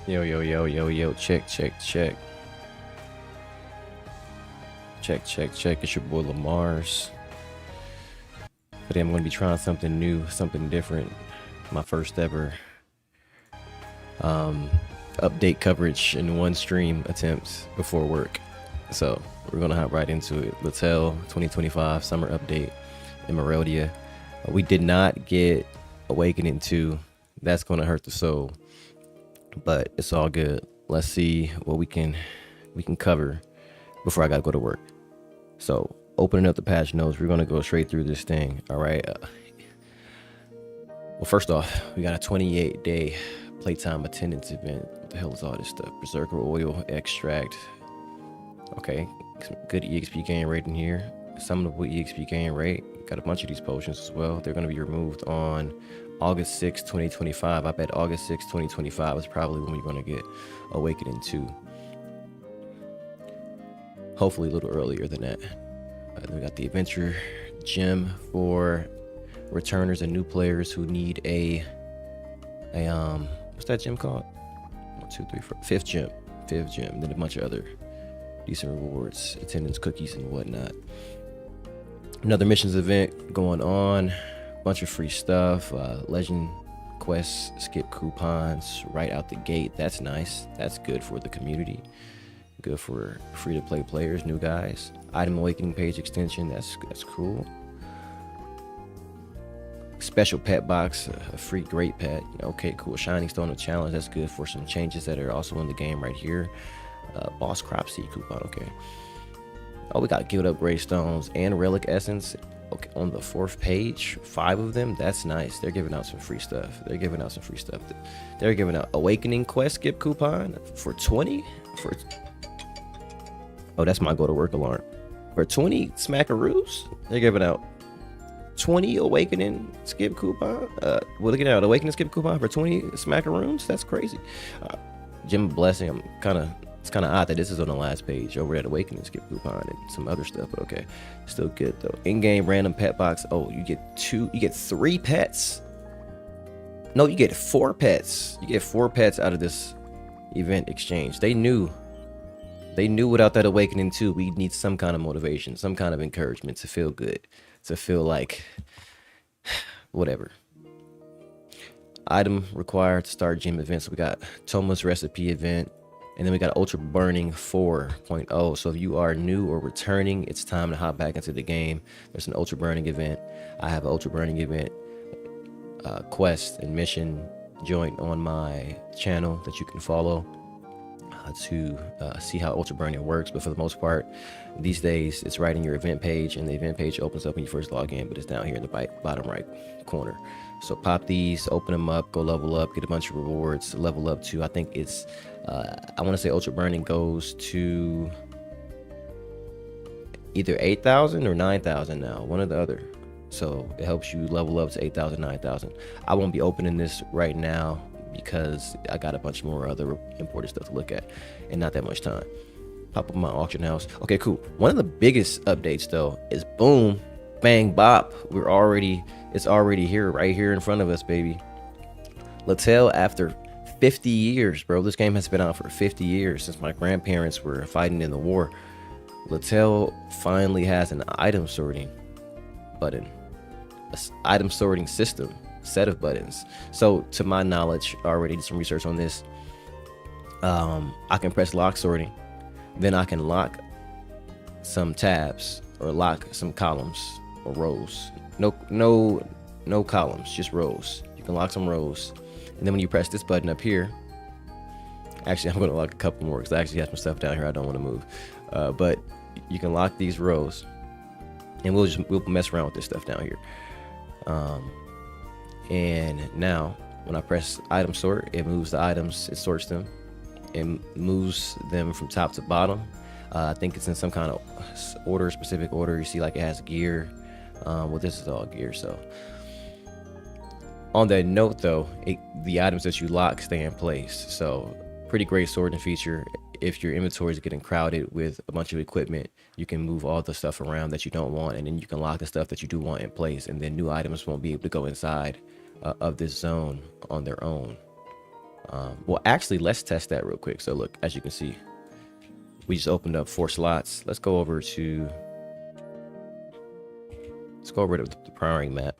Yo, yo, yo, yo, yo, check, check, check. Check, check, check. It's your boy LeMars. Today I'm going to be trying something new, something different. My first ever update coverage in one stream attempt before work. So we're going to hop right into it. LaTale 2025 summer update, Emeraldia. We did not get Awakening 2. That's going to hurt the soul, but it's all good. Let's see what we can cover before I got to go to work. So opening up the patch notes, we're going to go straight through this thing. All right. Well, first off, we got a 28-day playtime attendance event. What the hell is all this stuff? Berserker oil extract. Okay, some good EXP gain rate in here. Summonable EXP gain rate. Got a bunch of these potions as well. They're going to be removed on August 6, 2025. I bet August 6, 2025 is probably when we're going to get Awakening 2. Hopefully a little earlier than that. Then we got the adventure gem for returners and new players who need a what's that gem called? 1, 2, 3, 4, fifth gem. Then a bunch of other decent rewards, attendance cookies and whatnot. Another missions event going on. Bunch of free stuff. Legend quests, skip coupons right out the gate. That's nice. That's good for the community. Good for free-to-play players, new guys. Item awakening page extension. That's cool. Special pet box, a free great pet. Okay, cool. Shining stone of challenge. That's good for some changes that are also in the game right here. Boss crop seed coupon. Okay. Oh, we got guild upgrade stones and relic essence. Okay, on the 4th page, 5 of them. That's nice. They're giving out some free stuff. They're giving out awakening quest skip coupon for 20 for. Oh, that's my go to work alarm. For 20 smackaroos, they're giving out 20 awakening skip coupon. We're looking at awakening skip coupon for 20 smackaroons. That's crazy. Gem blessing. It's kind of odd that this is on the last page over at awakening skip coupon and some other stuff, but okay, still good though. In-game random pet box. Oh, you get 3 pets. No, you get 4 pets. You get 4 pets out of this event exchange. They knew without that awakening 2, we need some kind of motivation, some kind of encouragement to feel good, to feel like whatever. Item required to start gym events. We got Toma's recipe event, and then we got Ultra Burning 4.0. So if you are new or returning, it's time to hop back into the game. There's an Ultra Burning event. I have an Ultra Burning event quest and mission joint on my channel that you can follow to see how Ultra Burning works. But for the most part, these days it's right in your event page, and the event page opens up when you first log in, but it's down here in the bottom right corner. So pop these, open them up, go level up, get a bunch of rewards, level up to, I think it's I want to say Ultra Burning goes to either 8,000 or 9,000 now, one or the other. So it helps you level up to 8,000, 9,000. I won't be opening this right now because I got a bunch more other important stuff to look at and not that much time. Pop up my auction house. Okay, cool. One of the biggest updates though is boom, bang, bop. It's already here, right here in front of us, baby. LaTale, after 50 years, bro. This game has been out for 50 years, since my grandparents were fighting in the war. LaTale finally has an item sorting button, an item sorting system, set of buttons. So to my knowledge, I already did some research on this. I can press lock sorting, then I can lock some tabs or lock some columns or rows. No columns, just rows. You can lock some rows, and then when you press this button up here, actually I'm going to lock a couple more because I actually have some stuff down here I don't want to move, but you can lock these rows, and we'll mess around with this stuff down here. And now when I press item sort, it moves the items, it sorts them, it moves them from top to bottom. I think it's in some kind of order, specific order. You see like it has gear. Well, this is all gear. So on that note though, the items that you lock stay in place. So pretty great sorting feature. If your inventory is getting crowded with a bunch of equipment, you can move all the stuff around that you don't want, and then you can lock the stuff that you do want in place, and then new items won't be able to go inside of this zone on their own. Well, actually, let's test that real quick. So look, as you can see, we just opened up 4 slots. Let's go over to the primary map.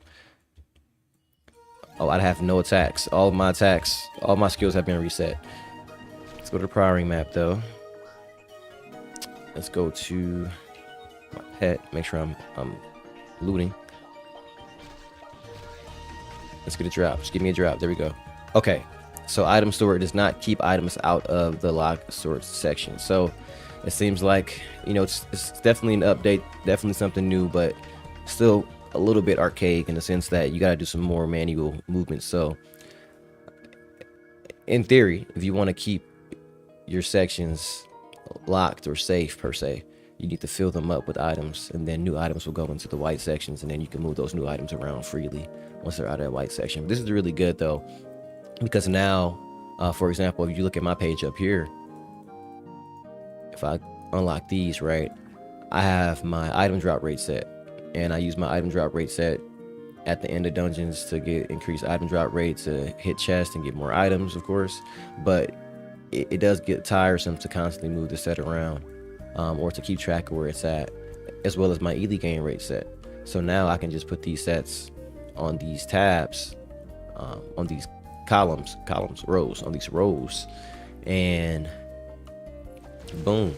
Oh, I have no attacks. All my skills have been reset. Let's go to the primary map though. Let's go to my pet. Make sure I'm looting. Let's get a drop. Just give me a drop. There we go. Okay. So item store does not keep items out of the locked storage section. So it seems like, you know, it's definitely an update, definitely something new, but still a little bit archaic in the sense that you got to do some more manual movements. So in theory, if you want to keep your sections locked or safe per se, you need to fill them up with items, and then new items will go into the white sections, and then you can move those new items around freely once they're out of that white section. This is really good though, because now, for example, if you look at my page up here, if I unlock these, right, I have my item drop rate set, and I use my item drop rate set at the end of dungeons to get increased item drop rate, to hit chest and get more items, of course. But it does get tiresome to constantly move the set around, or to keep track of where it's at, as well as my Ely gain rate set. So now I can just put these sets on these tabs, on these rows, on these rows, and boom,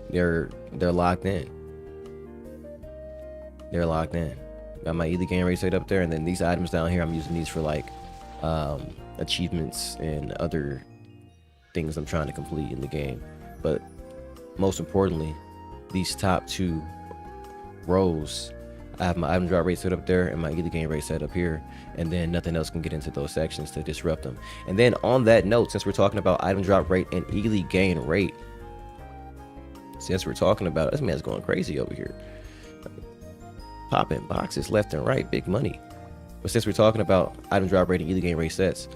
they're locked in. They're locked in. Got my Ely gain rate set up there, and then these items down here, I'm using these for like achievements and other things I'm trying to complete in the game. But most importantly, these top 2 rows, I have my item drop rate set up there and my Ely gain rate set up here, and then nothing else can get into those sections to disrupt them. And then on that note, since we're talking about item drop rate and Ely gain rate, since we're talking about it, this man's going crazy over here, popping boxes left and right, big money. But since we're talking about item drop rate and Ely gain rate sets,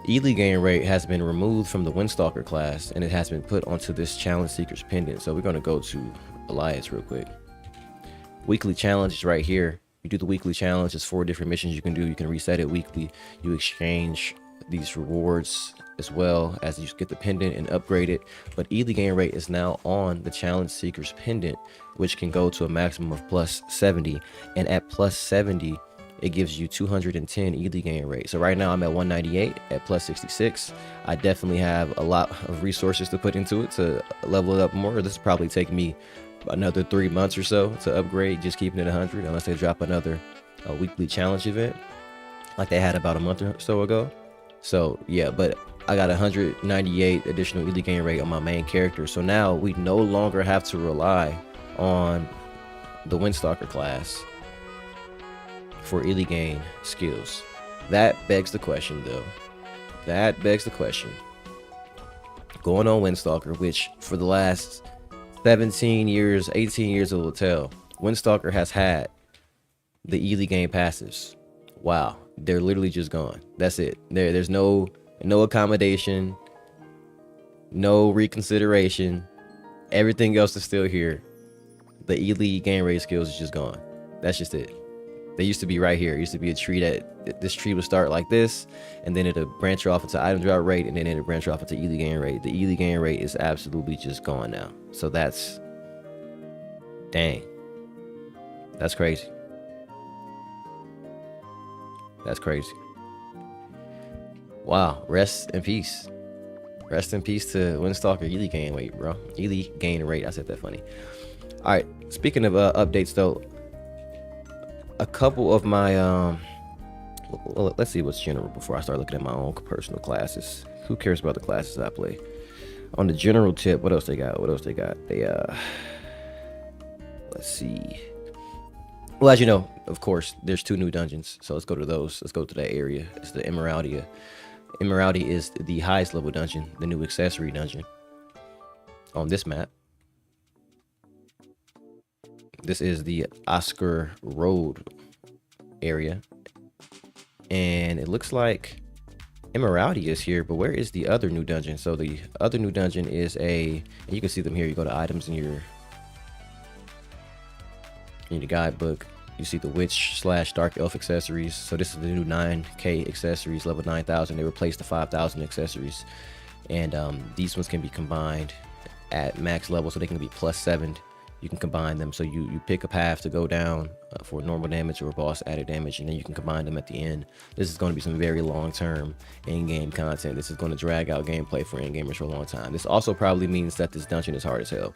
Ely gain rate has been removed from the Windstalker class, and it has been put onto this challenge seekers pendant. So we're going to go to Alliance real quick. Weekly challenge is right here. You do the weekly challenge. There's 4 different missions you can do. You can reset it weekly. You exchange these rewards as well as you get the pendant and upgrade it. But Ely gain rate is now on the challenge seekers pendant, which can go to a maximum of plus 70, and at plus 70 it gives you 210 Ely gain rate. So right now I'm at 198 at plus 66. I definitely have a lot of resources to put into it to level it up more. This will probably take me another 3 months or so to upgrade, just keeping it 100, unless they drop another weekly challenge event like they had about a month or so ago. So yeah, but I got 198 additional Ely gain rate on my main character. So now we no longer have to rely on the Windstalker class for Ely gain skills. That begs the question though. That begs the question. Going on Windstalker, which for the last 17 years, 18 years of LaTale, Windstalker has had the Ely gain passives. Wow, they're literally just gone. That's it. There's no accommodation, no reconsideration. Everything else is still here. The Ely gain rate skills is just gone. That's just it. They used to be right here. It used to be a tree that this tree would start like this, and then it'll branch off into item drop rate, and then it'll branch off into Ely gain rate. The Ely gain rate is absolutely just gone now. So that's, dang, that's crazy. That's crazy. Wow. Rest in peace. Rest in peace to Windstalker Ely gain rate, bro. Ely gain rate. I said that funny. All right. Speaking of updates, though, a couple of my let's see what's general before I start looking at my own personal classes. Who cares about the classes I play? On the general tip, what else they got? They let's see. Well, as you know, of course, there's 2 new dungeons, so let's go to those. Let's go to that area. It's the Emeraldia. Emeraldia is the highest level dungeon, the new accessory dungeon on this map. This is the Oscar Road area, and it looks like Emeraldia is here, but where is the other new dungeon? So the other new dungeon is and you can see them here. You go to items in your guidebook. You see the witch / dark elf accessories. So this is the new 9k accessories, level 9,000. They replaced the 5,000 accessories, and these ones can be combined at max level, so they can be +7. You can combine them, so you pick a path to go down for normal damage or boss added damage, and then you can combine them at the end. This is going to be some very long-term in-game content. This is going to drag out gameplay for in-gamers for a long time. This also probably means that this dungeon is hard as hell.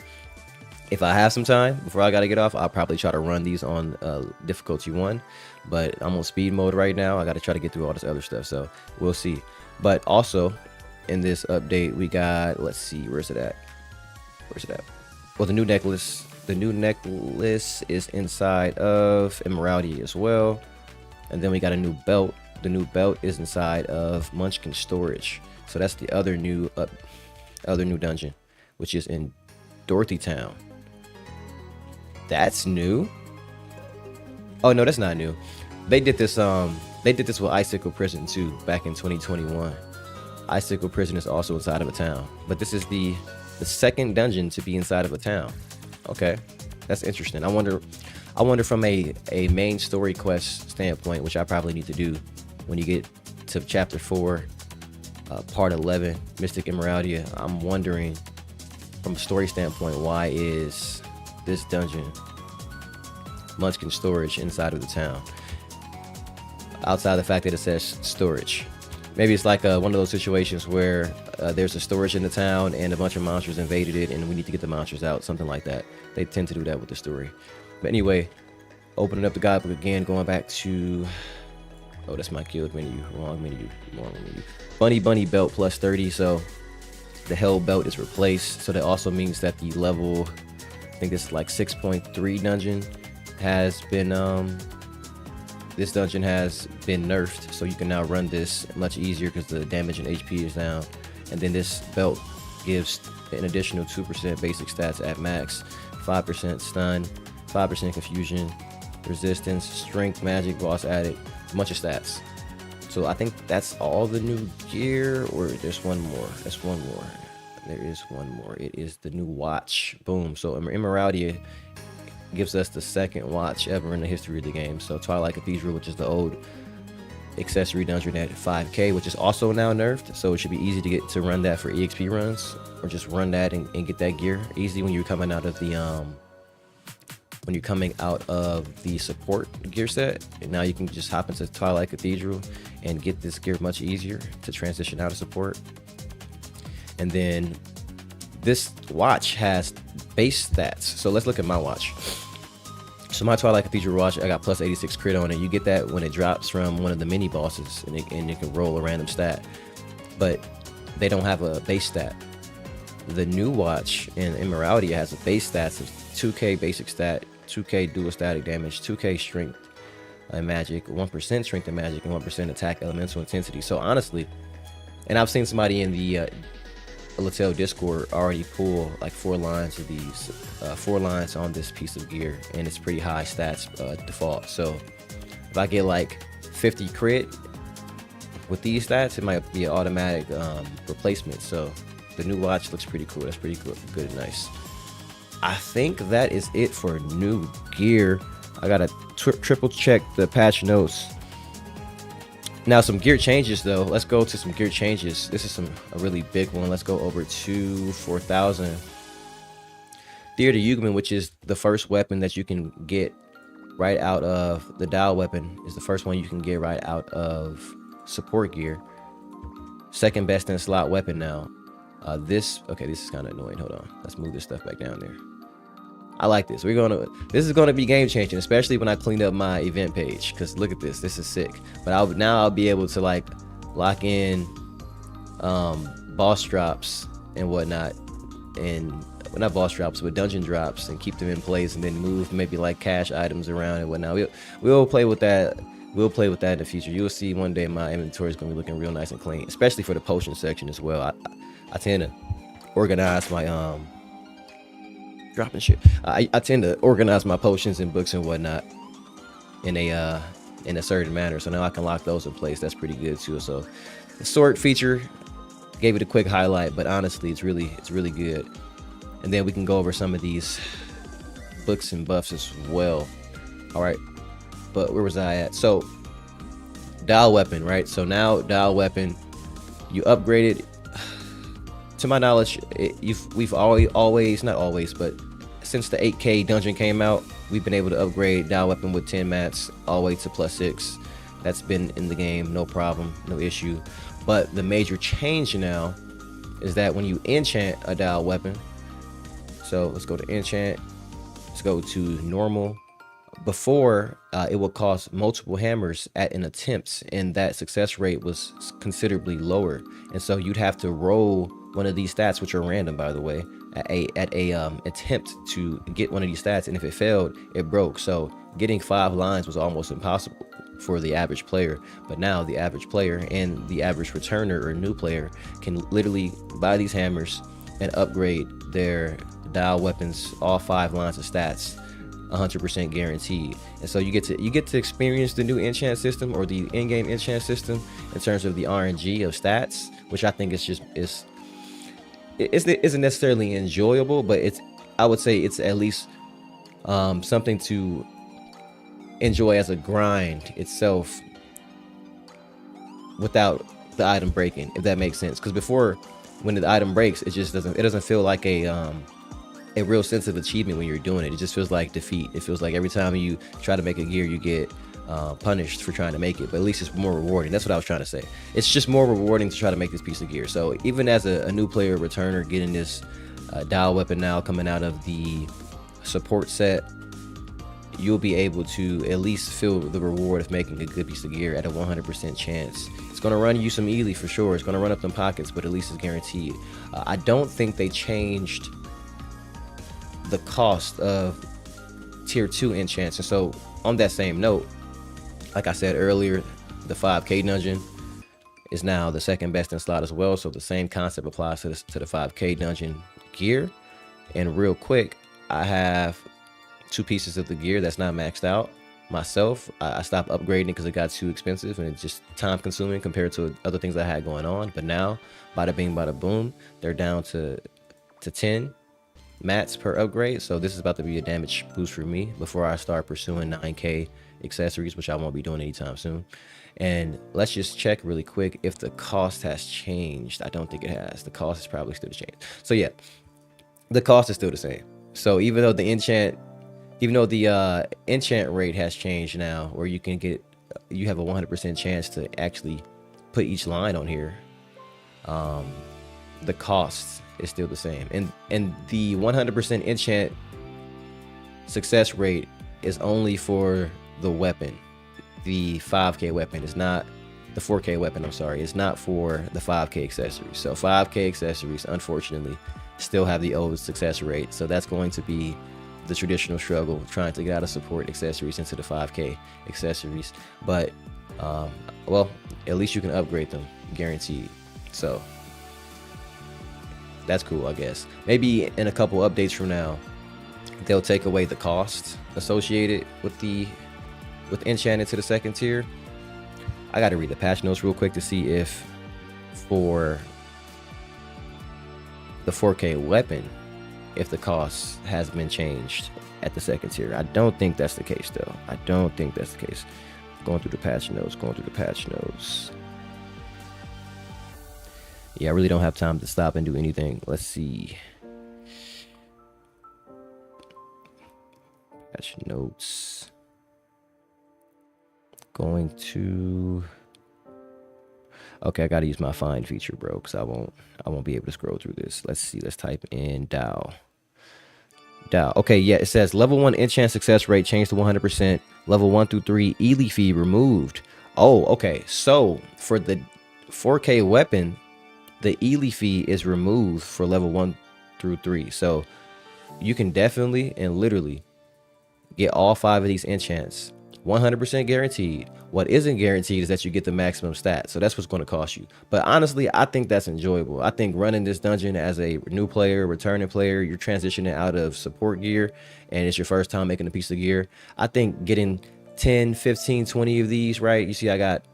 If I have some time before I gotta get off, I'll probably try to run these on difficulty 1, but I'm on speed mode right now. I gotta try to get through all this other stuff, so we'll see. But also in this update, we got, let's see, where's it at? Well, the new necklace. The new necklace is inside of Emeraldia as well, and then we got a new belt. The new belt is inside of Munchkin storage. So that's the other new dungeon, which is in Dorothy Town. That's new. Oh no, that's not new. They did this with Icicle Prison too back in 2021. Icicle Prison is also inside of a town, but this is the second dungeon to be inside of a town. Okay, that's interesting. I wonder from a main story quest standpoint, which I probably need to do when you get to chapter 4, part 11, Mystic Emeraldia. I'm wondering from a story standpoint, why is this dungeon Munchkin storage inside of the town? Outside the fact that it says storage. Maybe it's like one of those situations where there's a storage in the town and a bunch of monsters invaded it and we need to get the monsters out, something like that. They tend to do that with the story. But anyway, opening up the guidebook again, going back to, oh, that's my guild menu, wrong menu. Bunny belt +30, so the hell belt is replaced. So that also means that the level, I think it's like 6.3 dungeon has been, this dungeon has been nerfed, so you can now run this much easier because the damage and HP is down. And then this belt gives an additional 2% basic stats at max, 5% stun, 5% confusion, resistance, strength, magic, boss added, a bunch of stats. So I think that's all the new gear, or there's one more. There's one more. There is one more. It is the new watch. Boom. So Emeraldia gives us the second watch ever in the history of the game. So Twilight Cathedral, which is the old accessory dungeon at 5k, which is also now nerfed, so it should be easy to get to run that for EXP runs, or just run that and get that gear easy when you're coming out of the support gear set. And now you can just hop into Twilight Cathedral and get this gear much easier to transition out of support. And then this watch has base stats, so let's look at my watch. So my Twilight Cathedral watch, I got +86 crit on it. You get that when it drops from one of the mini bosses, and it can roll a random stat, but they don't have a base stat. The new watch in Emeraldia has a base stats of 2k basic stat, 2k dual static damage, 2k strength and magic, 1% strength and magic, and 1% attack elemental intensity. So honestly, and I've seen somebody in the LaTale Discord already pull like 4 lines of these, 4 lines on this piece of gear, and it's pretty high stats default. So if I get like 50 crit with these stats, it might be an automatic replacement. So the new watch looks pretty cool. That's pretty good and nice. I think that is it for new gear. I gotta triple check the patch notes. Now some gear changes though. Let's go to some gear changes. This is a really big one. Let's go over to 4000. Theater Yugman, which is the first weapon that you can get right out of the dial weapon, is the first one you can get right out of support gear. Second best in slot weapon now. This is kind of annoying. Hold on. Let's move this stuff back down there. I like this. This is gonna be game changing, especially when I clean up my event page. Cause look at this. This is sick. But I'll be able to like lock in boss drops and whatnot, and well, not boss drops, but dungeon drops, and keep them in place, and then move maybe like cash items around and whatnot. We'll play with that. We'll play with that in the future. You'll see one day my inventory is gonna be looking real nice and clean, especially for the potion section as well. I tend to organize my dropping shit. I tend to organize my potions and books and whatnot in a certain manner, so now I can lock those in place. That's pretty good too. So the sort feature gave it a quick highlight, but honestly it's really good. And then we can go over some of these books and buffs as well. All right, But where was I at? So dial weapon, right? So now dial weapon, you upgraded. To my knowledge, we've always not always, but since the 8K dungeon came out, we've been able to upgrade dial weapon with 10 mats all the way to +6. That's been in the game, no problem, no issue. But the major change now is that when you enchant a dial weapon, so let's go to enchant, let's go to normal. Before, it would cost multiple hammers at an attempt, and that success rate was considerably lower. And so you'd have to roll one of these stats, which are random, by the way, at a attempt to get one of these stats, and if it failed, it broke. So getting 5 lines was almost impossible for the average player. But now the average player and the average returner or new player can literally buy these hammers and upgrade their dial weapons, all 5 lines of stats, 100% guaranteed. And so you get to experience the new enchant system, or the in-game enchant system, in terms of the RNG of stats, which I think isn't necessarily enjoyable, but I would say it's at least something to enjoy as a grind itself without the item breaking, if that makes sense. Because before, when the item breaks, it doesn't feel like a real sense of achievement when you're doing it. It just feels like defeat. It feels like every time you try to make a gear, you get punished for trying to make it. But at least it's more rewarding. That's what I was trying to say. It's just more rewarding to try to make this piece of gear. So even as a new player returner, getting this dial weapon now coming out of the support set, you'll be able to at least feel the reward of making a good piece of gear at a 100% chance. It's going to run you some Ely for sure. It's going to run up them pockets, but at least it's guaranteed. I don't think they changed the cost of tier 2 enchants. And so on that same note, like I said earlier, the 5K dungeon is now the second best in slot as well. So the same concept applies to the 5K dungeon gear. And real quick, I have 2 pieces of the gear that's not maxed out myself. I stopped upgrading because it got too expensive and it's just time consuming compared to other things I had going on. But now, bada bing, bada boom, they're down to 10 mats per upgrade. So this is about to be a damage boost for me before I start pursuing 9K accessories, which I won't be doing anytime soon. And let's just check really quick if the cost has changed. I don't think it has. The cost is probably still the same. So yeah, the cost is still the same. So even though the enchant rate has changed now, where you have a 100% chance to actually put each line on here, the cost is still the same. And the 100% enchant success rate is only for the weapon. The 5K weapon is not the 4K weapon. I'm sorry, it's not for the 5K accessories. So 5K accessories, unfortunately, still have the old success rate. So that's going to be the traditional struggle, trying to get out of support accessories into the 5K accessories. But well, at least you can upgrade them, guaranteed. So that's cool, I guess. Maybe in a couple updates from now, they'll take away the cost associated with enchanted to the 2nd tier. I got to read the patch notes real quick to see if for the 4K weapon, if the cost has been changed at the 2nd tier. I don't think that's the case though. I don't think that's the case. Going through the patch notes. Yeah, I really don't have time to stop and do anything. Let's see. Patch notes. Going to. Okay, I gotta use my find feature, bro, because I won't be able to scroll through this. Let's see. Let's type in Dow. Okay, yeah, it says level 1 enchant success rate changed to 100%. Level 1 through 3 Ely fee removed. Oh, okay. So for the 4K weapon, the Ely fee is removed for level 1 through 3. So you can definitely and literally get all 5 of these enchants 100% guaranteed. What isn't guaranteed is that you get the maximum stat. So that's what's going to cost you. But honestly, I think that's enjoyable. I think running this dungeon as a new player, returning player, you're transitioning out of support gear and it's your first time making a piece of gear. I think getting 10, 15, 20 of these, right? You see, I got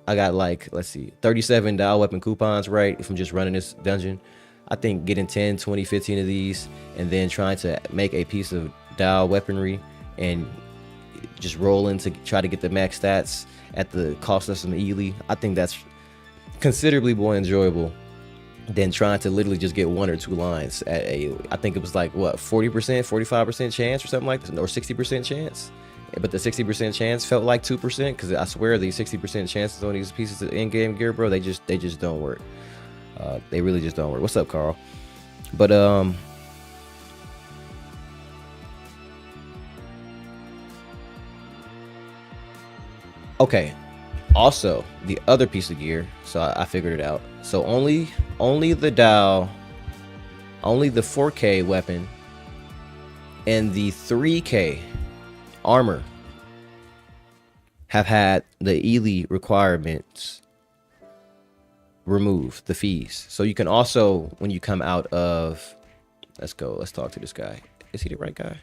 like, let's see, 37 dial weapon coupons, right? If I'm just running this dungeon, I think getting 10, 20, 15 of these and then trying to make a piece of dial weaponry and just rolling to try to get the max stats at the cost of some Ely. I think that's considerably more enjoyable than trying to literally just get 1 or 2 lines at a, I think it was like what, 40%, 45% chance or something like this, or 60% chance. But the 60% chance felt like 2%, because I swear these 60% chances on these pieces of in-game gear, bro, they just don't work. They really just don't work. What's up, Carl? But okay. Also, the other piece of gear, so I figured it out. So only the Dow, only the 4K weapon, and the 3K armor have had the Ely requirements removed, the fees. So you can also, when you come out of, let's talk to this guy. Is he the right guy?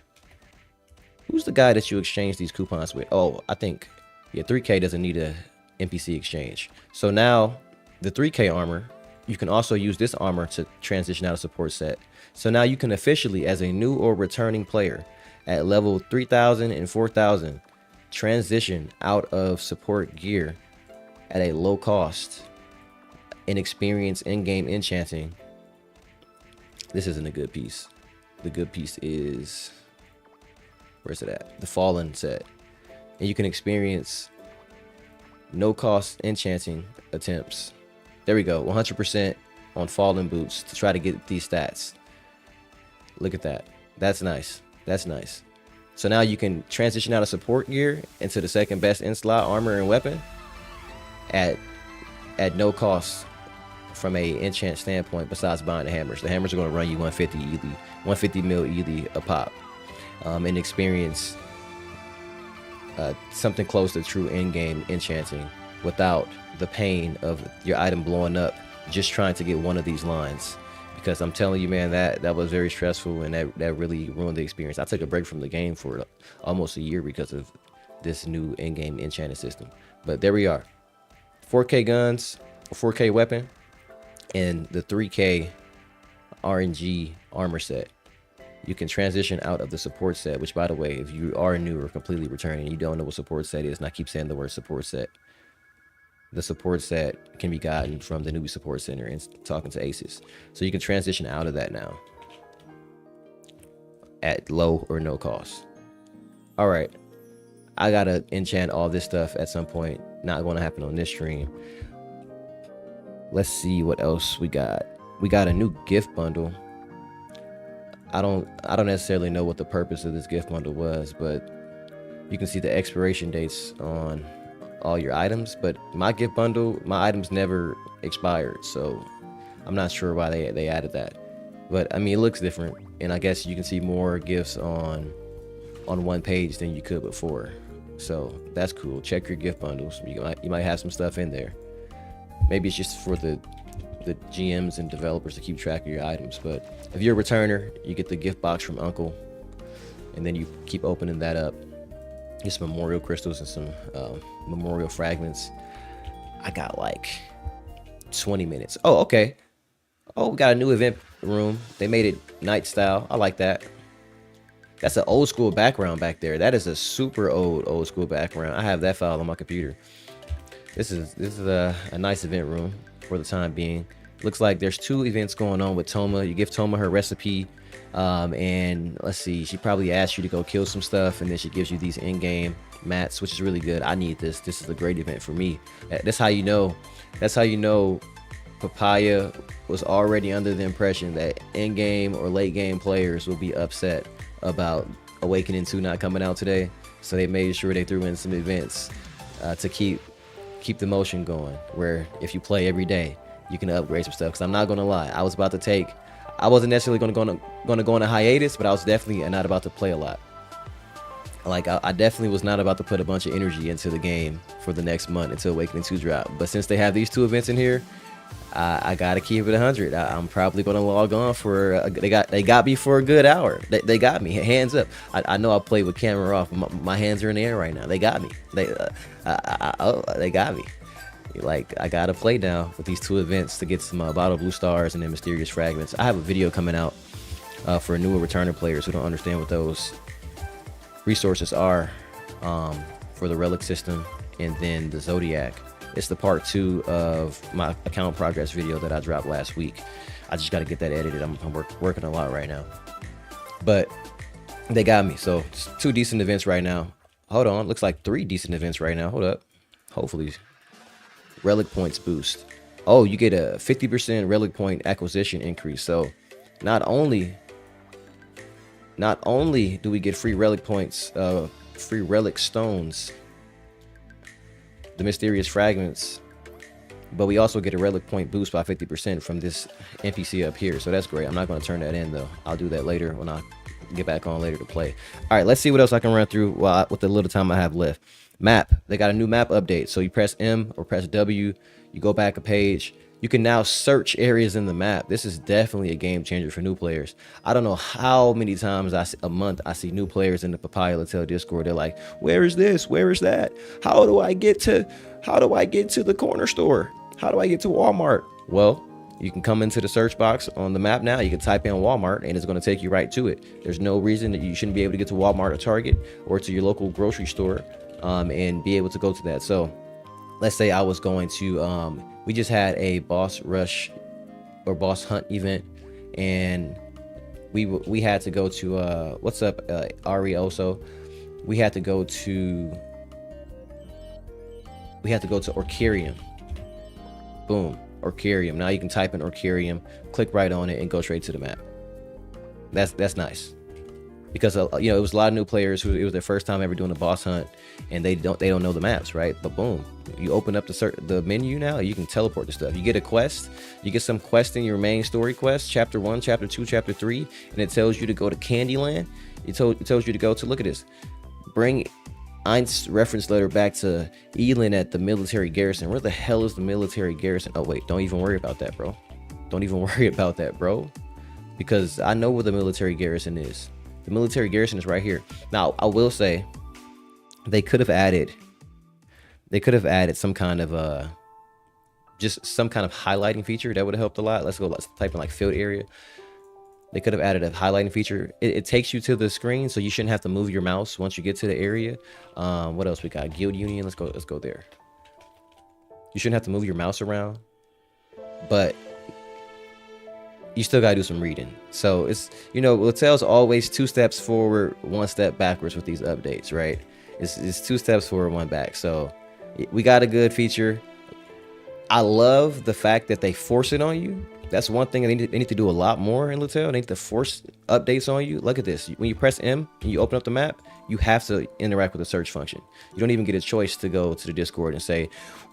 Who's the guy that you exchange these coupons with? Oh, I think, yeah, 3K doesn't need a NPC exchange. So now the 3K armor, you can also use this armor to transition out of support set. So now you can officially, as a new or returning player at level 3000 and 4000, transition out of support gear at a low cost and experience in-game enchanting. This isn't a good piece. The good piece is, where's it at? The Fallen set. And you can experience no cost enchanting attempts. There we go, 100% on Fallen boots to try to get these stats. Look at that. That's nice. That's nice. So now you can transition out of support gear into the second best in slot armor and weapon at no cost from a enchant standpoint, besides buying the hammers. The hammers are going to run you 150 Ely, 150 mil Ely a pop, and experience something close to true in-game enchanting without the pain of your item blowing up just trying to get one of these lines. Because I'm telling you, man, that was very stressful, and that really ruined the experience. I took a break from the game for almost a year because of this new in-game enchanting system. But there we are, 4K guns, 4K weapon, and the 3K RNG armor set. You can transition out of the support set, which, by the way, if you are new or completely returning and you don't know what support set is, and I keep saying the word support set, the support set can be gotten from the newbie support center and talking to aces. So you can transition out of that now at low or no cost. All right, I gotta enchant all this stuff at some point. Not going to happen on this stream. Let's see what else we got. We got a new gift bundle. I don't necessarily know what the purpose of this gift bundle was, but you can see the expiration dates on all your items. But my gift bundle, my items never expired, so I'm not sure why they added that. But I mean, it looks different, and I guess you can see more gifts on one page than you could before. So that's cool. Check your gift bundles. You might have some stuff in there. Maybe it's just for the GMs and developers to keep track of your items. But if you're a returner, you get the gift box from Uncle, and then you keep opening that up. Get some memorial crystals and some memorial fragments. I got like 20 minutes. Oh, okay. Oh, we got a new event room. They made it night style. I like that. That's an old school background back there. That is a super old school background. I have that file on my computer. This is a nice event room for the time being. Looks like there's 2 events going on with Toma. You give Toma her recipe, and let's see, she probably asked you to go kill some stuff, and then she gives you these in-game mats, which is really good. I need this. This is a great event for me. That's how you know Papaya was already under the impression that in-game or late-game players will be upset about Awakening 2 not coming out today. So they made sure they threw in some events to keep the motion going, where if you play every day, you can upgrade some stuff. Because I'm not gonna lie, I wasn't necessarily gonna go on a hiatus, but I was definitely not about to play a lot. Like I definitely was not about to put a bunch of energy into the game for the next month until Awakening 2 drop. But since they have these 2 events in here, I gotta keep it 100. I'm probably gonna log on for they got me for a good hour. They got me, hands up. I know I played with camera off. My hands are in the air right now. They got me. They got me. Like, I gotta play now with these 2 events to get some bottle blue stars and then mysterious fragments. I have a video coming out for newer returner players who don't understand what those resources are for the relic system, and then the Zodiac. It's the part 2 of my account progress video that I dropped last week. I just got to get that edited. I'm working a lot right now, but they got me. So 2 decent events right now. Hold on, looks like 3 decent events right now. Hold up. Hopefully, relic points boost. Oh, you get a 50% relic point acquisition increase. So not only do we get free relic points, free relic stones, the mysterious fragments, but we also get a relic point boost by 50% from this NPC up here. So that's great. I'm not going to turn that in though. I'll do that later when I get back on later to play. All right, let's see what else I can run through with the little time I have left. Map. They got a new map update. So you press M or press W, you go back a page. You can now search areas in the map. This is definitely a game changer for new players. I don't know how many times a month I see new players in the Papaya LaTale Discord. They're like, where is this? Where is that? How do I get to the corner store? How do I get to Walmart? Well, you can come into the search box on the map now. You can type in Walmart and it's going to take you right to it. There's no reason that you shouldn't be able to get to Walmart or Target or to your local grocery store and be able to go to that. So let's say I was going to, we just had a boss rush or boss hunt event, and we had to go to, what's up, Ari also? We had to go to Orcarium. Boom, Orcarium. Now you can type in Orcarium, click right on it, and go straight to the map. That's nice, because you know, it was a lot of new players who it was their first time ever doing a boss hunt, and they don't know the maps, right? But boom, you open up the menu now, you can teleport to stuff. You get a quest, you get some quest in your main story quest, chapter 1, chapter 2, chapter 3, and it tells you to go to Candyland. It tells you to go to, look at this, bring Einst's reference letter back to Elin at the military garrison. Where the hell is the military garrison? Oh wait, don't even worry about that, bro. Don't even worry about that, bro, because I know where the military garrison is. The military garrison is right here. Now, I will say they could have added some kind of just some kind of highlighting feature that would have helped a lot. Let's type in like field area. They could have added a highlighting feature. It takes you to the screen, so you shouldn't have to move your mouse once you get to the area. What else we got? Guild Union. Let's go there. You shouldn't have to move your mouse around, but you still gotta do some reading. So it's, you know, LaTale's always 2 steps forward, 1 step backwards with these updates, right? It's 2 steps forward, 1 back. So we got a good feature. I love the fact that they force it on you. That's one thing they need to do a lot more in LaTale. They need to force updates on you. Look at this. When you press M and you open up the map, you have to interact with the search function. You don't even get a choice to go to the Discord and say,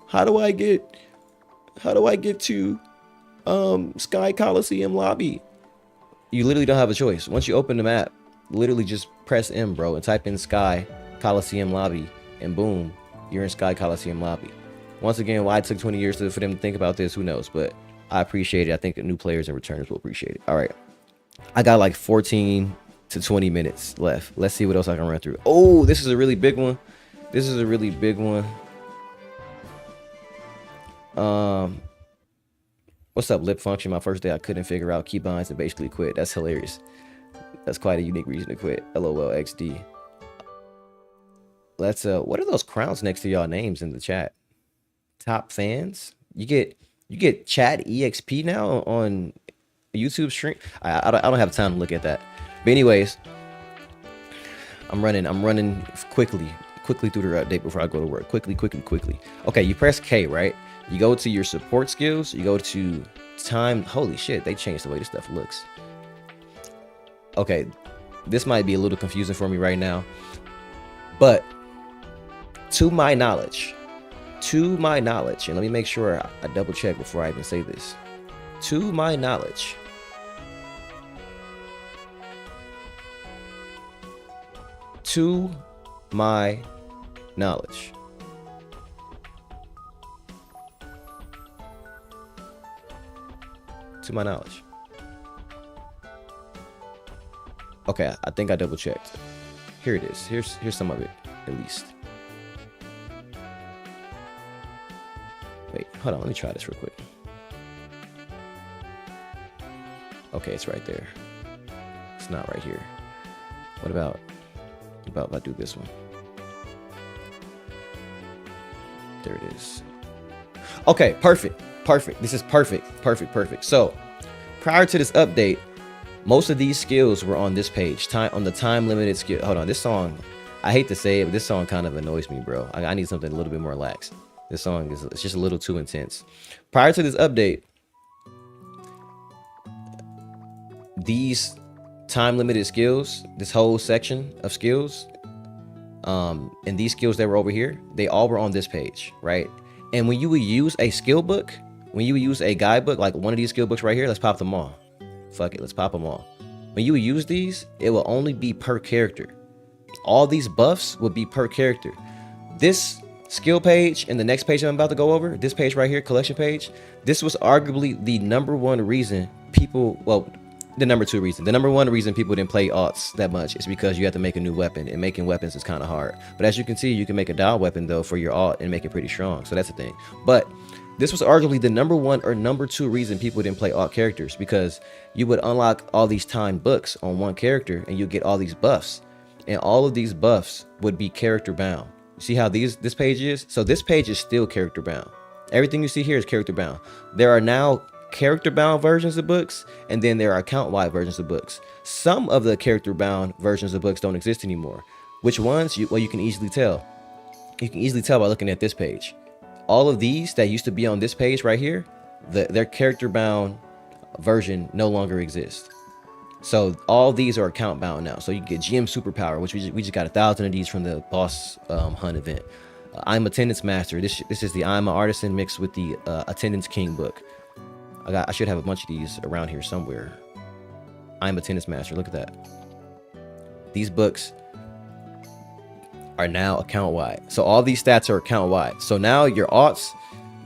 how do I get to Sky Coliseum lobby? You literally don't have a choice. Once you open the map, literally just press M, bro, and type in Sky Coliseum lobby, and boom, you're in Sky Coliseum lobby. Once again, why it took 20 years for them to think about this, who knows? But I appreciate it. I think the new players and returners will appreciate it. All right, I got like 14 to 20 minutes left. Let's see what else I can run through. Oh, this is a really big one. What's up, lip function? My first day, I couldn't figure out keybinds and basically quit. That's hilarious. That's quite a unique reason to quit. LOL XD. Let's what are those crowns next to y'all names in the chat? Top fans. You get chat EXP now on YouTube stream. I don't have time to look at that. But anyways, I'm running quickly through the update before I go to work. Quickly. Okay, you press K, right? You go to your support skills. You go to time. Holy shit, they changed the way this stuff looks. Okay, this might be a little confusing for me right now, but to my knowledge, and let me make sure I double check before I even say this. To my knowledge, to my knowledge, okay, I think I double checked. Here it is. Here's some of it, at least. Wait, hold on, let me try this real quick. Okay, it's right there. It's not right here. What about if I do this one? There it is. Okay, perfect. This is perfect. So prior to this update, most of these skills were on this page, on the time limited skill. Hold on, this song, I hate to say it, but this song kind of annoys me, bro. I need something a little bit more relaxed. This song it's just a little too intense. Prior to this update, these time limited skills, this whole section of skills, and these skills that were over here, they all were on this page, right? And when you would use a skill book, when you would use a guidebook, like one of these skill books right here, let's pop them all. Fuck it, let's pop them all. When you would use these, it will only be per character. All these buffs would be per character. This skill page and the next page I'm about to go over, this page right here, collection page, this was arguably the #1 reason people, well, the #2 reason. The #1 reason people didn't play alts that much is because you have to make a new weapon, and making weapons is kind of hard. But as you can see, you can make a dial weapon though for your alt and make it pretty strong. So that's the thing. But this was arguably the #1 or #2 reason people didn't play alt characters, because you would unlock all these timed books on one character and you get all these buffs, and all of these buffs would be character bound. You see how this page is? So this page is still character bound. Everything you see here is character bound. There are now character bound versions of books, and then there are account wide versions of books. Some of the character bound versions of books don't exist anymore. Which ones? Well, you can easily tell. You can easily tell by looking at this page. All of these that used to be on this page right here, their character bound version no longer exists. So all these are account bound now. So you get GM superpower, which we just got 1,000 of these from the boss hunt event. I'm Attendance Master. This is the I'm an Artisan mixed with the Attendance King book. I should have a bunch of these around here somewhere. I'm Attendance Master. Look at that. These books are now account wide. So all these stats are account wide. So now your alts,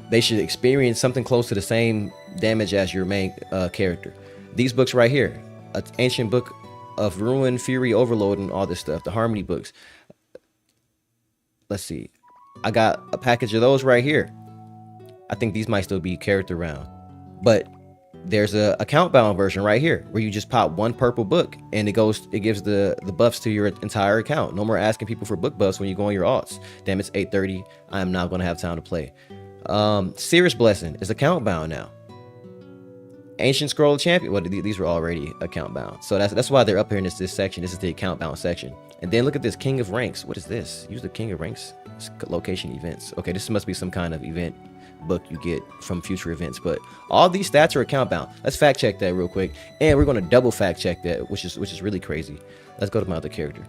they should experience something close to the same damage as your main character. These books right here, an ancient book of ruin, fury, overload, and all this stuff, the harmony books. Let's see. I got a package of those right here. I think these might still be character round. But there's a account bound version right here where you just pop one purple book and it gives the buffs to your entire account. No more asking people for book buffs when you go on your alts. Damn, it's 8:30. I am not going to have time to play. Seer's Blessing is account bound now. Ancient Scroll Champion, well, these were already account bound. So that's why they're up here in this section. This is the account bound section. And then look at this King of Ranks. What is this? Use the King of Ranks location events. Okay, this must be some kind of event book you get from future events, but all these stats are account bound. Let's fact check that real quick, and we're going to double fact check that, which is really crazy. Let's go to my other character.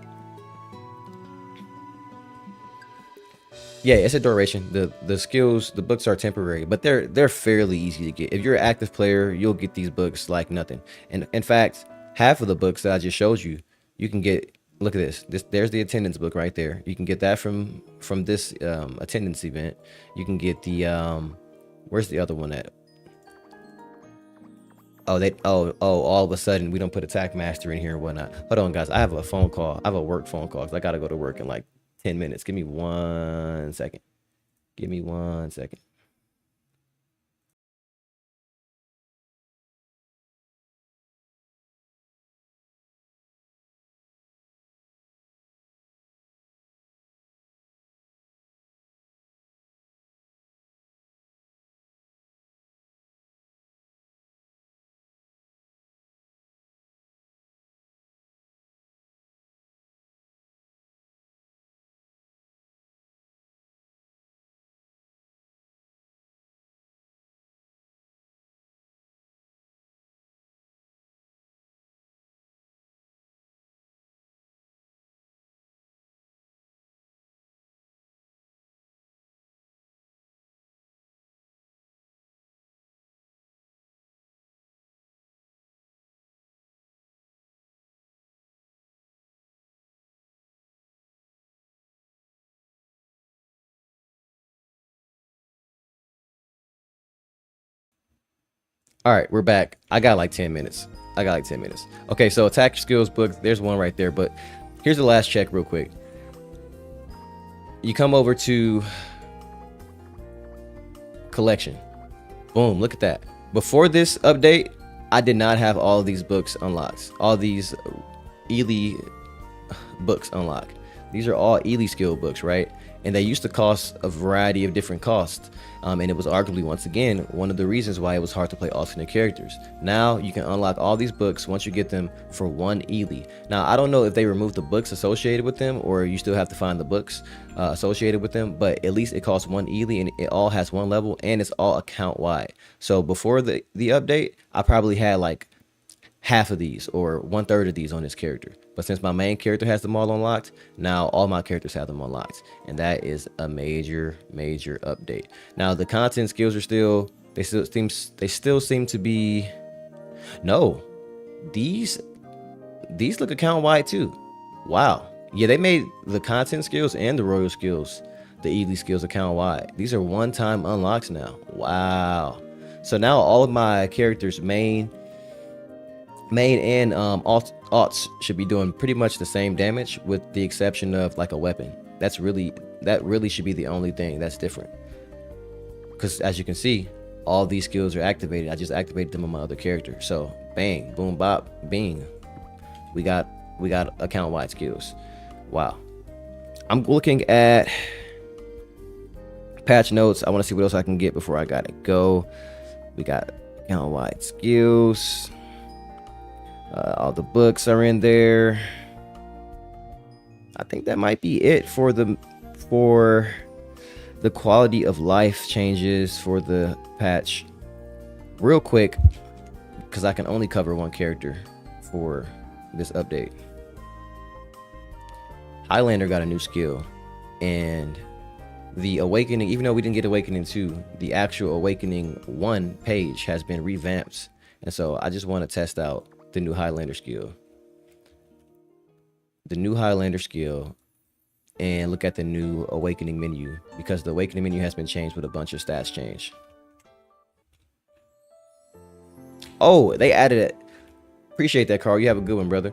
Yeah, it's a duration. The skills, the books are temporary, but they're fairly easy to get. If you're an active player, you'll get these books like nothing. And in fact, half of the books that I just showed you, you can get. Look at this. There's the attendance book right there. You can get that from this attendance event. You can get the where's the other one at? Oh, all of a sudden we don't put attack master in here and whatnot. Hold on, guys. I have a phone call. I have a work phone call because I gotta go to work in like 10 minutes. Give me 1 second. Give me 1 second. All right, we're back. I got like 10 minutes. Okay, so attack skills book, there's one right there, but here's the last check real quick. You come over to collection. Boom, look at that. Before this update, I did not have all of these books unlocked. All these Ely books unlocked. These are all Ely skill books, right? And they used to cost a variety of different costs. And it was arguably, once again, one of the reasons why it was hard to play alternate characters. Now you can unlock all these books once you get them for 1 Ely. Now, I don't know if they removed the books associated with them or you still have to find the books associated with them, but at least it costs 1 Ely and it all has 1 level and it's all account wide. So before the update, I probably had like half of these or 1/3 of these on this character, but since my main character has them all unlocked, now all my characters have them unlocked, and that is a major update. Now the content skills are still, they still seem to be, no, these look account wide too. Wow, yeah, they made the content skills and the royal skills, the Ely skills, account wide. These are one-time unlocks now. Wow. So now all of my characters, main and alts should be doing pretty much the same damage, with the exception of like a weapon. That really should be the only thing that's different, because as you can see, all these skills are activated. I just activated them on my other character. So bang, boom, bop, bing, we got account wide skills. Wow. I'm looking at patch notes. I want to see what else I can get before I gotta go. We got account wide skills. All the books are in there. I think that might be it for the quality of life changes for the patch. Real quick, because I can only cover one character for this update. Highlander got a new skill, and the Awakening, even though we didn't get Awakening 2, the actual Awakening 1 page has been revamped, and so I just want to test out the new Highlander skill. The new Highlander skill, and look at the new Awakening menu, because the Awakening menu has been changed with a bunch of stats change. Oh, they added it. Appreciate that, Carl. You have a good one, brother.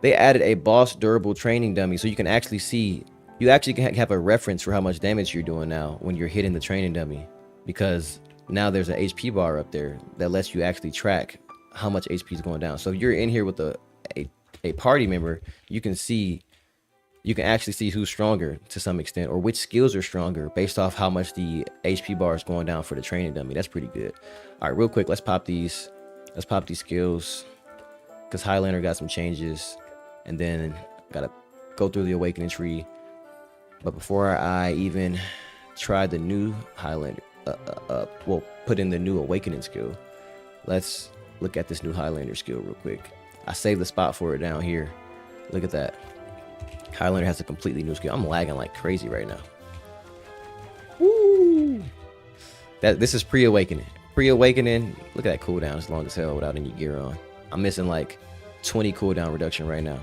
They added a boss durable training dummy, so you can actually see, you actually can have a reference for how much damage you're doing now when you're hitting the training dummy, because now there's an HP bar up there that lets you actually track how much HP is going down. So if you're in here with a party member, you can actually see who's stronger to some extent, or which skills are stronger based off how much the HP bar is going down for the training dummy. That's pretty good. All right, real quick, let's pop these skills, because Highlander got some changes, and then gotta go through the Awakening tree. But before I even try the new Highlander, well, put in the new Awakening skill, let's look at this new Highlander skill real quick. I saved the spot for it down here. Look at that. Highlander has a completely new skill. I'm lagging like crazy right now. Woo! This is pre-awakening. Pre-awakening, look at that cooldown. It's long as hell without any gear on. I'm missing like 20 cooldown reduction right now.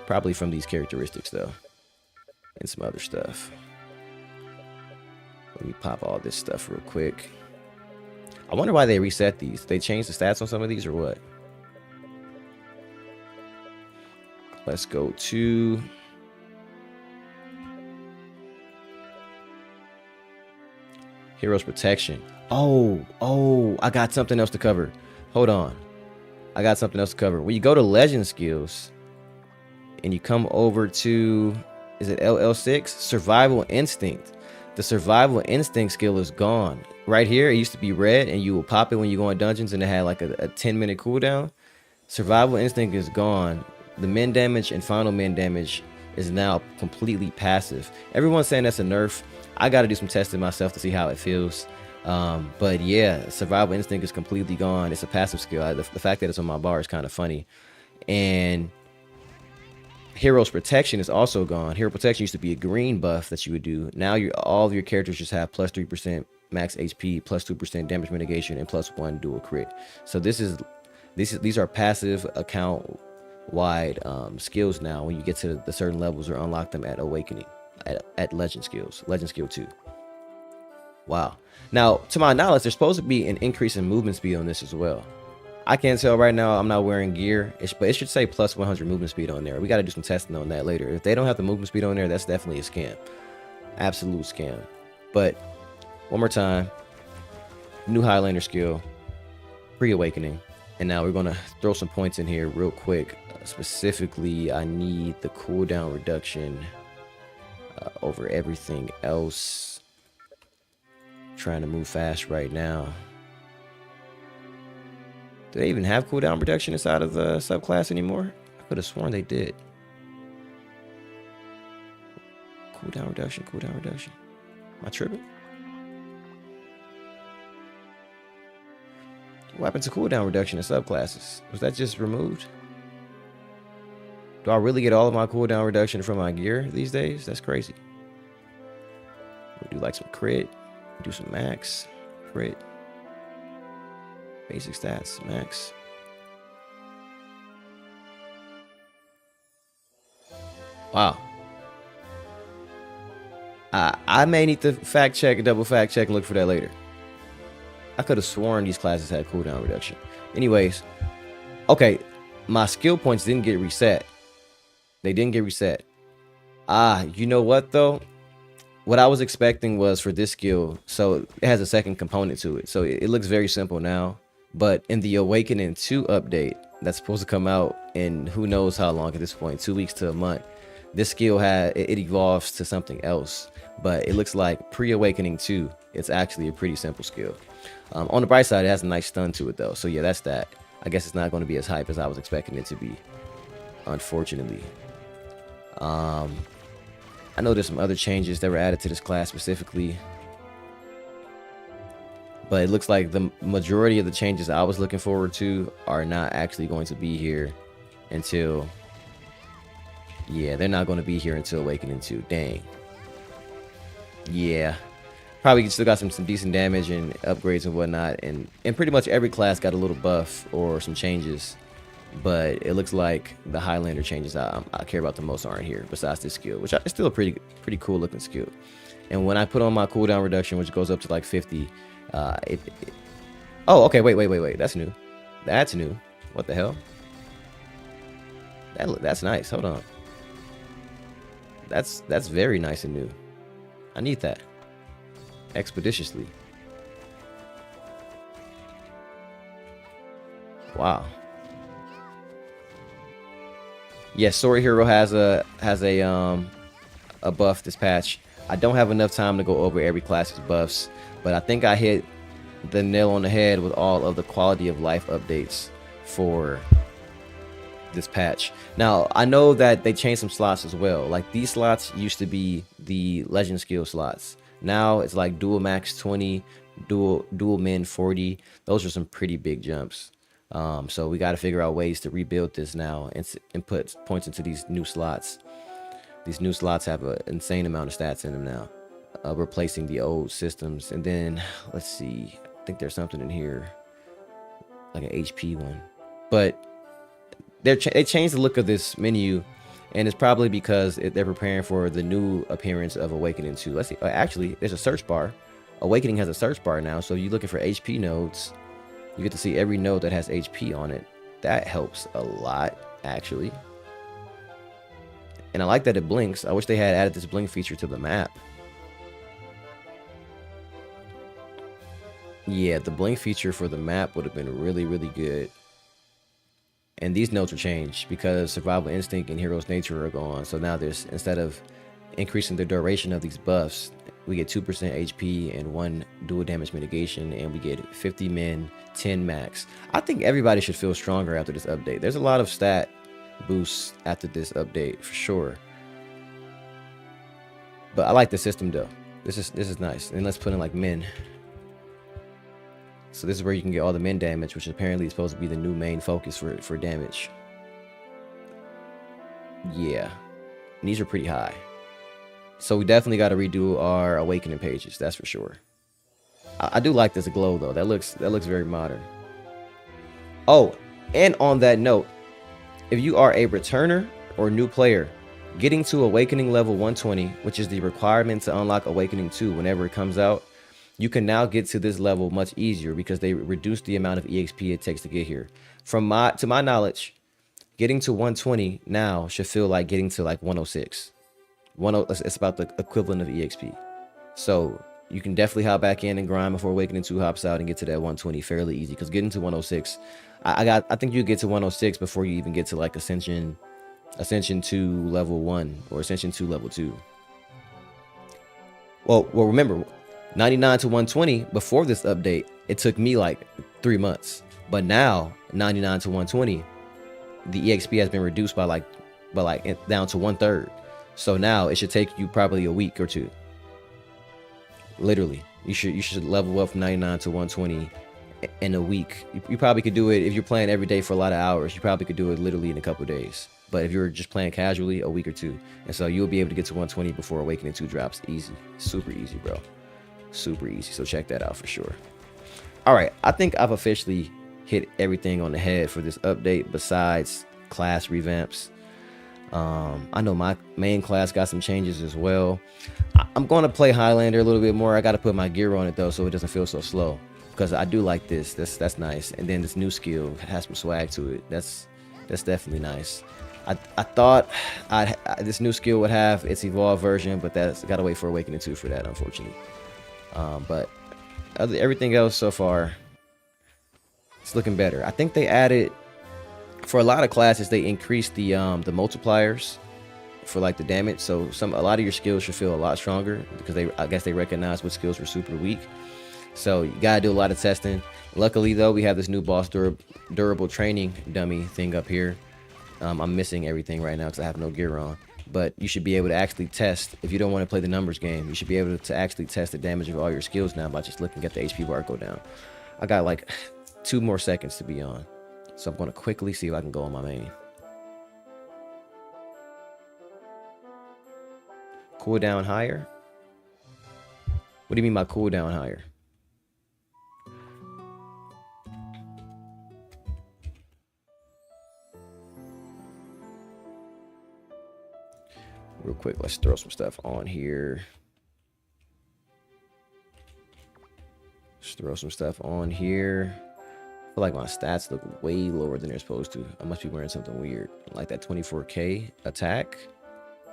Probably from these characteristics though. And some other stuff. Let me pop all this stuff real quick. I wonder why they reset these. They changed the stats on some of these or what? Let's go to Heroes Protection. Oh, I got something else to cover. Hold on. I got something else to cover. When you go to Legend Skills and you come over to, is it LL6? Survival Instinct. The Survival Instinct skill is gone. Right here, it used to be red, and you will pop it when you go in dungeons, and it had like a 10-minute cooldown. Survival Instinct is gone. The min damage and final min damage is now completely passive. Everyone's saying that's a nerf. I got to do some testing myself to see how it feels. But yeah, Survival Instinct is completely gone. It's a passive skill. The fact that it's on my bar is kind of funny. And Heroes Protection is also gone. Hero Protection used to be a green buff that you would do. Now all of your characters just have plus 3% max HP, plus 2% damage mitigation, and plus 1 dual crit. So these are passive account wide skills now. When you get to the certain levels or unlock them at Awakening, at Legend Skills, Legend Skill 2. Wow. Now, to my knowledge, there's supposed to be an increase in movement speed on this as well. I can't tell right now. I'm not wearing gear, but it should say plus 100 movement speed on there. We got to do some testing on that later. If they don't have the movement speed on there, that's definitely a scam. Absolute scam. But one more time, new Highlander skill, pre-awakening. And now we're going to throw some points in here real quick. Specifically, I need the cooldown reduction over everything else. Trying to move fast right now. Do they even have cooldown reduction inside of the subclass anymore? I could have sworn they did. Cooldown reduction, cooldown reduction. Am I tripping? What happened to cooldown reduction in subclasses? Was that just removed? Do I really get all of my cooldown reduction from my gear these days? That's crazy. We'll do like some crit, do some max, crit, basic stats, max. Wow. I may need to fact check, double fact check, and look for that later. I could have sworn these classes had cooldown reduction. Anyways, okay, my skill points didn't get reset. They didn't get reset. You know what though? What I was expecting was for this skill, so it has a second component to it. So it looks very simple now, but in the Awakening 2 update that's supposed to come out in who knows how long at this point, 2 weeks to a month, this skill it evolves to something else. But it looks like pre-Awakening 2, it's actually a pretty simple skill. On the bright side, it has a nice stun to it though. So yeah, that's that. I guess it's not going to be as hype as I was expecting it to be, unfortunately. I know there's some other changes that were added to this class specifically, but it looks like the majority of the changes I was looking forward to are not actually going to be here until, yeah, they're not going to be here until Awakening 2. Dang. Yeah. Probably still got some decent damage and upgrades and whatnot, and pretty much every class got a little buff or some changes. But it looks like the Highlander changes I care about the most aren't here, besides this skill, which is still a pretty cool looking skill. And when I put on my cooldown reduction, which goes up to like 50, oh, okay, wait, that's new. That's new. What the hell? That's nice. Hold on. That's very nice and new. I need that expeditiously. Wow. Yes, Story Hero has a buff this patch. I don't have enough time to go over every class's buffs, but I think I hit the nail on the head with all of the quality of life updates for this patch. Now, I know that they changed some slots as well. Like these slots used to be the legend skill slots. Now it's like dual max 20, dual min 40. Those are some pretty big jumps. So we got to figure out ways to rebuild this now and put points into these new slots. These new slots have an insane amount of stats in them now, replacing the old systems. And then let's see, I think there's something in here like an HP one, but they changed the look of this menu, and it's probably because they're preparing for the new appearance of Awakening 2. Let's see. Actually, there's a search bar. Awakening has a search bar now, so you're looking for HP nodes. You get to see every node that has HP on it. That helps a lot, actually. And I like that it blinks. I wish they had added this blink feature to the map. Yeah, the blink feature for the map would have been really, really good. And these nodes are changed because Survival Instinct and Hero's Nature are gone. So now there's, instead of increasing the duration of these buffs, we get 2% HP and 1 dual damage mitigation, and we get 50 min, 10 max. I think everybody should feel stronger after this update. There's a lot of stat boosts after this update for sure. But I like the system though. This is nice. And let's put in like min. So this is where you can get all the min damage, which apparently is supposed to be the new main focus for damage. Yeah, and these are pretty high. So we definitely got to redo our Awakening pages, that's for sure. I do like this glow though. That looks very modern. Oh, and on that note, if you are a returner or new player, getting to Awakening level 120, which is the requirement to unlock Awakening 2 whenever it comes out, you can now get to this level much easier because they reduced the amount of EXP it takes to get here. To my knowledge, getting to 120 now should feel like getting to like 106. It's about the equivalent of EXP. So you can definitely hop back in and grind before Awakening 2 hops out and get to that 120 fairly easy. Because getting to 106, I think you get to 106 before you even get to like Ascension 2 level 1 or Ascension 2 level 2. Well, remember, 99 to 120 before this update, it took me like 3 months. But now, 99 to 120, the EXP has been reduced by like down to 1/3. So now it should take you probably a week or two. Literally, you should level up from 99 to 120 in a week. You probably could do it if you're playing every day for a lot of hours. You probably could do it literally in a couple of days. But if you're just playing casually, a week or two. And so you'll be able to get to 120 before Awakening 2 drops. Easy. Super easy, bro. Super easy. So check that out for sure. All right. I think I've officially hit everything on the head for this update besides class revamps. I know my main class got some changes as well. I'm going to play Highlander a little bit more. I got to put my gear on it, though, so it doesn't feel so slow. Because I do like this. That's nice. And then this new skill has some swag to it. That's definitely nice. I thought this new skill would have its evolved version, but that's got to wait for Awakening 2 for that, unfortunately. But everything else so far, it's looking better. I think they added, for a lot of classes, they increased the multipliers for like the damage. So a lot of your skills should feel a lot stronger because I guess they recognize what skills were super weak. So you gotta do a lot of testing. Luckily though, we have this new boss durable training dummy thing up here. I'm missing everything right now because I have no gear on. But you should be able to actually test, if you don't want to play the numbers game, you should be able to actually test the damage of all your skills now by just looking at the HP bar go down. I got like 2 more seconds to be on. So I'm going to quickly see if I can go on my main. Cooldown higher? What do you mean by cooldown higher? Real quick, let's throw some stuff on here. Let's throw some stuff on here. I feel like my stats look way lower than they're supposed to. I must be wearing something weird. Like that 24k attack.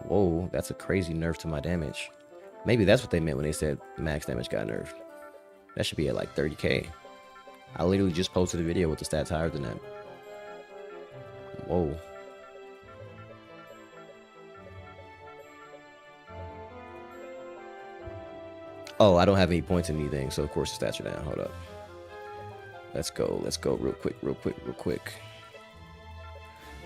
Whoa, that's a crazy nerf to my damage. Maybe that's what they meant when they said max damage got nerfed. That should be at like 30k. I literally just posted a video with the stats higher than that. Whoa. Oh, I don't have any points in anything, so of course the stats are down. Hold up. Let's go real quick.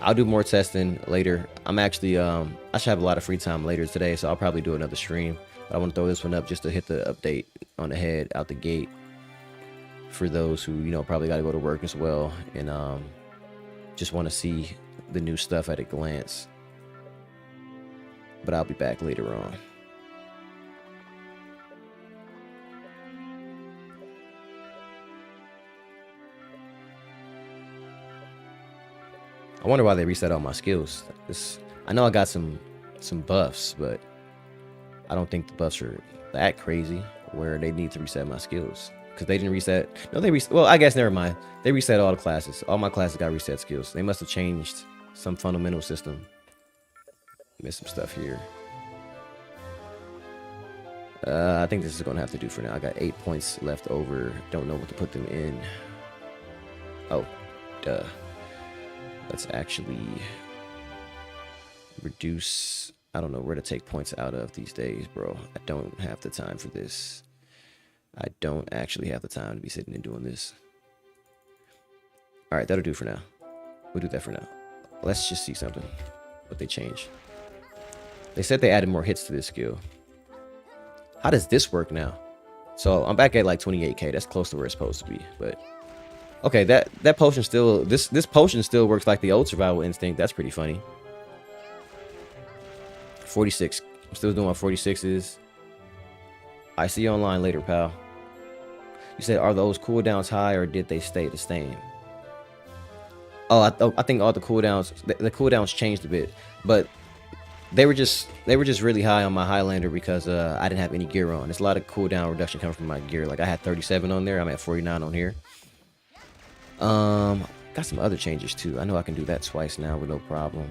I'll do more testing later. I'm actually, I should have a lot of free time later today, so I'll probably do another stream. But I want to throw this one up just to hit the update on the head out the gate for those who, you know, probably got to go to work as well and just want to see the new stuff at a glance. But I'll be back later on. I wonder why they reset all my skills. I know I got some buffs, but I don't think the buffs are that crazy where they need to reset my skills. Because they didn't reset. No, they reset. Well, I guess never mind. They reset all the classes. All my classes got reset skills. They must have changed some fundamental system. Missed some stuff here. I think this is going to have to do for now. I got 8 points left over. Don't know what to put them in. Oh, duh. Let's actually reduce. I don't know where to take points out of these days, bro. I don't have the time for this. I don't actually have the time to be sitting and doing this. All right, that'll do for now. We'll do that for now. Let's just see something. What they changed. They said they added more hits to this skill. How does this work now? So I'm back at like 28k. That's close to where it's supposed to be, but okay, that potion still, this potion still works like the old survival instinct. That's pretty funny. 46. I'm still doing my 46s. I see you online later, pal. You said, are those cooldowns high or did they stay the same? Oh, I think all the cooldowns, the cooldowns changed a bit, but they were just really high on my Highlander because I didn't have any gear on. There's a lot of cooldown reduction coming from my gear. Like I had 37 on there. I'm at 49 on here. Got some other changes too. I know I can do that twice now with no problem.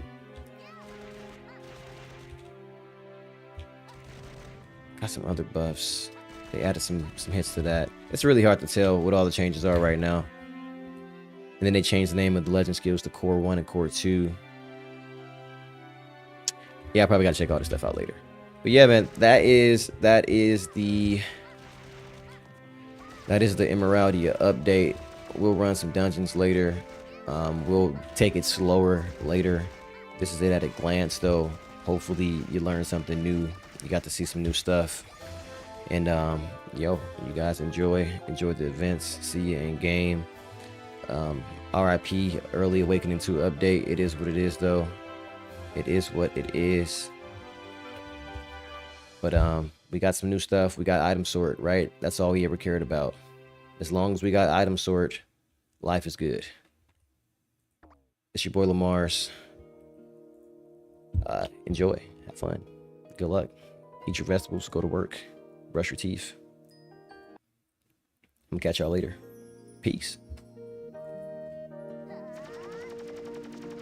Got some other buffs. They added some hits to that. It's really hard to tell what all the changes are right now. And then they changed the name of the legend skills to Core 1 and Core 2. Yeah, I probably gotta check all this stuff out later. But yeah, man, that is the Emeraldia update. We'll run some dungeons later. We'll take it slower later. This is it at a glance, though. Hopefully, you learned something new. You got to see some new stuff. And yo, you guys enjoy the events. See you in game. RIP Early Awakening 2 update. It is what it is, though. It is what it is. But we got some new stuff. We got item sort, right? That's all we ever cared about. As long as we got item sort, life is good. It's your boy LeMars. Enjoy. Have fun. Good luck. Eat your vegetables. Go to work. Brush your teeth. I'm gonna catch y'all later. Peace.